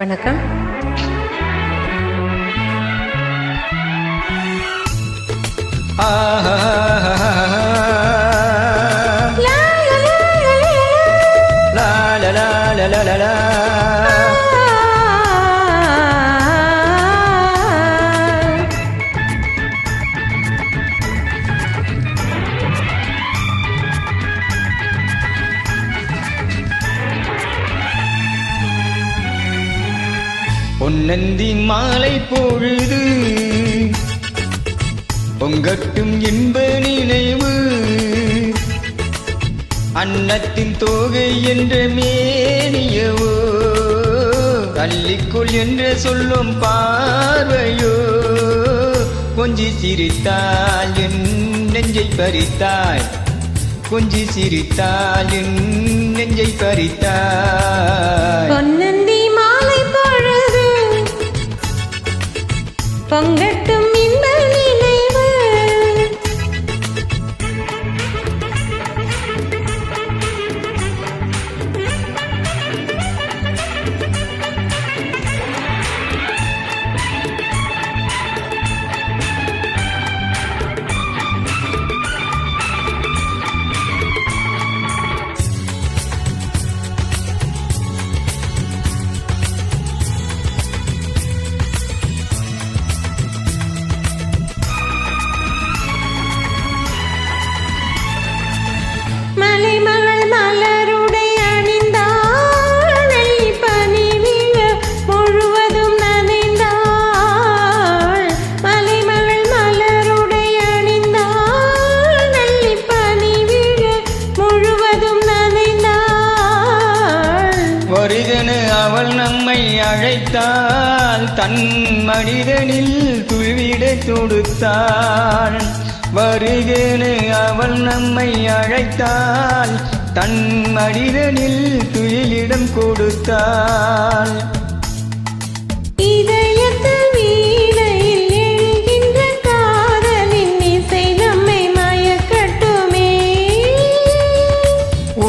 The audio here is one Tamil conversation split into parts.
வணக்கம். பொன்னந்தி மாலை பொழுது பொங்கட்டும் இன்ப நினைவு, அன்னத்தின் தோகை என்ற மேனியவோ, அள்ளிக்குள் என்று சொல்லும் பார்வையோ, கொஞ்சி சிரித்தால் என் நெஞ்சை பறித்தாய், கொஞ்சி சிரித்தால் என் நெஞ்சை பறித்தாய். பொன்னந்தி மாலை பொழுது பொங்கட்டும் இன்ப நினைவு, மலைமகள் மலருடை அணிந்தாள், வெள்ளி பனி விழ முழுவதும் நனைந்தாள். மலைமகள் மலருடை அணிந்தாள், வெள்ளி பனி விழ முழுவதும் நனைந்தாள். வருகன அவள் நம்மை அழைத்தாள், தன் மனிதனில் துள்விட தொடுத்தாள். வருகன அவள் நம்மை அழைத்தாள், தன் மனிதனில் துயிலிடம் கொடுத்தாள். இதயத்தில் வீணையில் எழுகின்ற காதலின் இசை நம்மை மயக்கட்டுமே,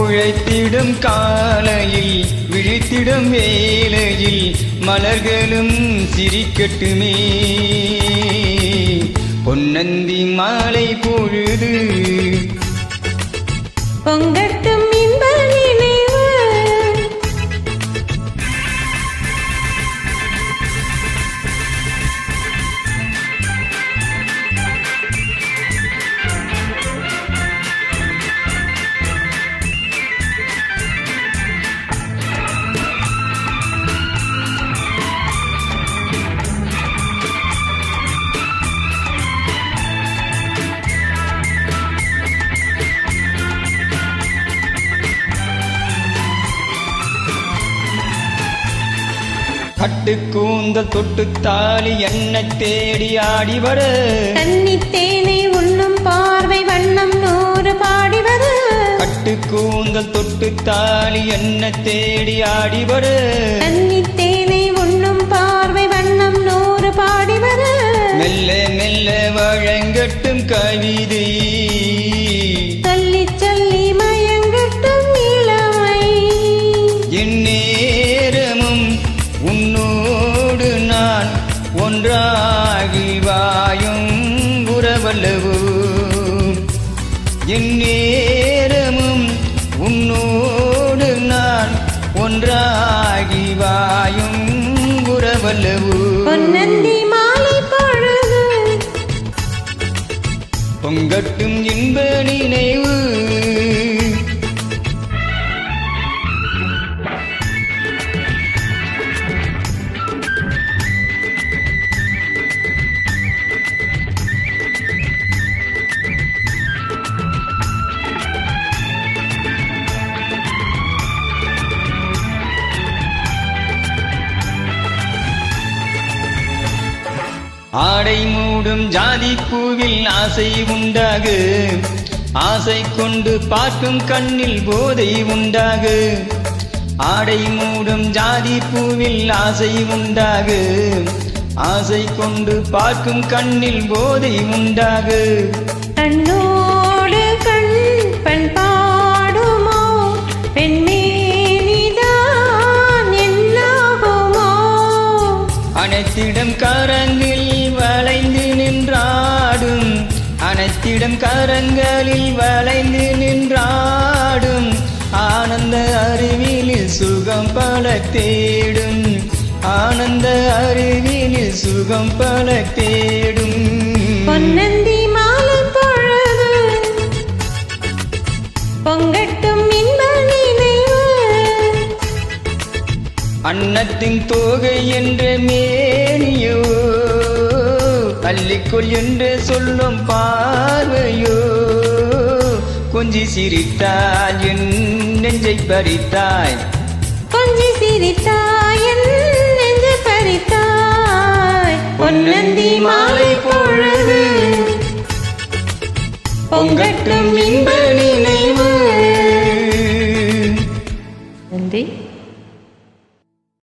உழைத்திடும் காலையில் விழித்திடும் வேளையில் மலர்களும் சிரிக்கட்டுமே. பொன்னந்தி மாலை பொழுது பொங்கட்டும் இன்ப நினைவு, கட்டு கூந்தல் தொட்டு தாலி என்ன தேடி ஆடி வர, கன்னித்தேனை உண்ணும் பார்வை வண்ணம் நூறு பாடி வர, கட்டு கூந்தல் தொட்டு தாலி என்ன தேடி ஆடி வர, கன்னித்தேனை உண்ணும் பார்வை வண்ணம் நூறு பாடி வர, மெல்ல மெல்ல வழங்கட்டும் கவிதை, சொல்லி சொல்லி மயங்கட்டும் இளமை. என் நேரமும் உன்னோடு நான் ஒன்றாகி வாயும் உறவல்லவோ, என் நேரமும் உன்னோடு நான் ஒன்றாகி வாயும் உறவல்லவோ. பொன்னந்தி மாலை பொழுது பொங்கட்டும் இன்ப நினைவு, ஆடை மூடும் ஜாதி பூவில் ஆசை உண்டாகு, ஆசை கொண்டு பார்க்கும் கண்ணில் போதை உண்டாகு. ஆடை மூடும் ஜாதி பூவில் ஆசை உண்டாகு, ஆசை கொண்டு பார்க்கும் கண்ணில் போதை உண்டாகு. கண்ணோடு கண் பண் பாடுமோ, பெண்ணே நீதான் என்னாகுமோ, அனைத்திடம் கரங்களில் வளைந்து நின்றாடும், அனைத்திடம் கரங்களில் வளைந்து நின்றாடும், ஆனந்த அறிவினில் சுகம் பல தேடும், ஆனந்த அறிவினில் சுகம் பல தேடும். பொன்னந்தி மாலை பொழுது பொங்கட்டும் இன்ப நினைவு, அன்னத்தின் தோகை என்ற மேனியோ, அள்ளிக்கொள் என்று சொல்லும் பார்வையோ, கொஞ்சி சிரித்தாய் என் நெஞ்சை பறித்தாய், கொஞ்சி சிரித்தாய்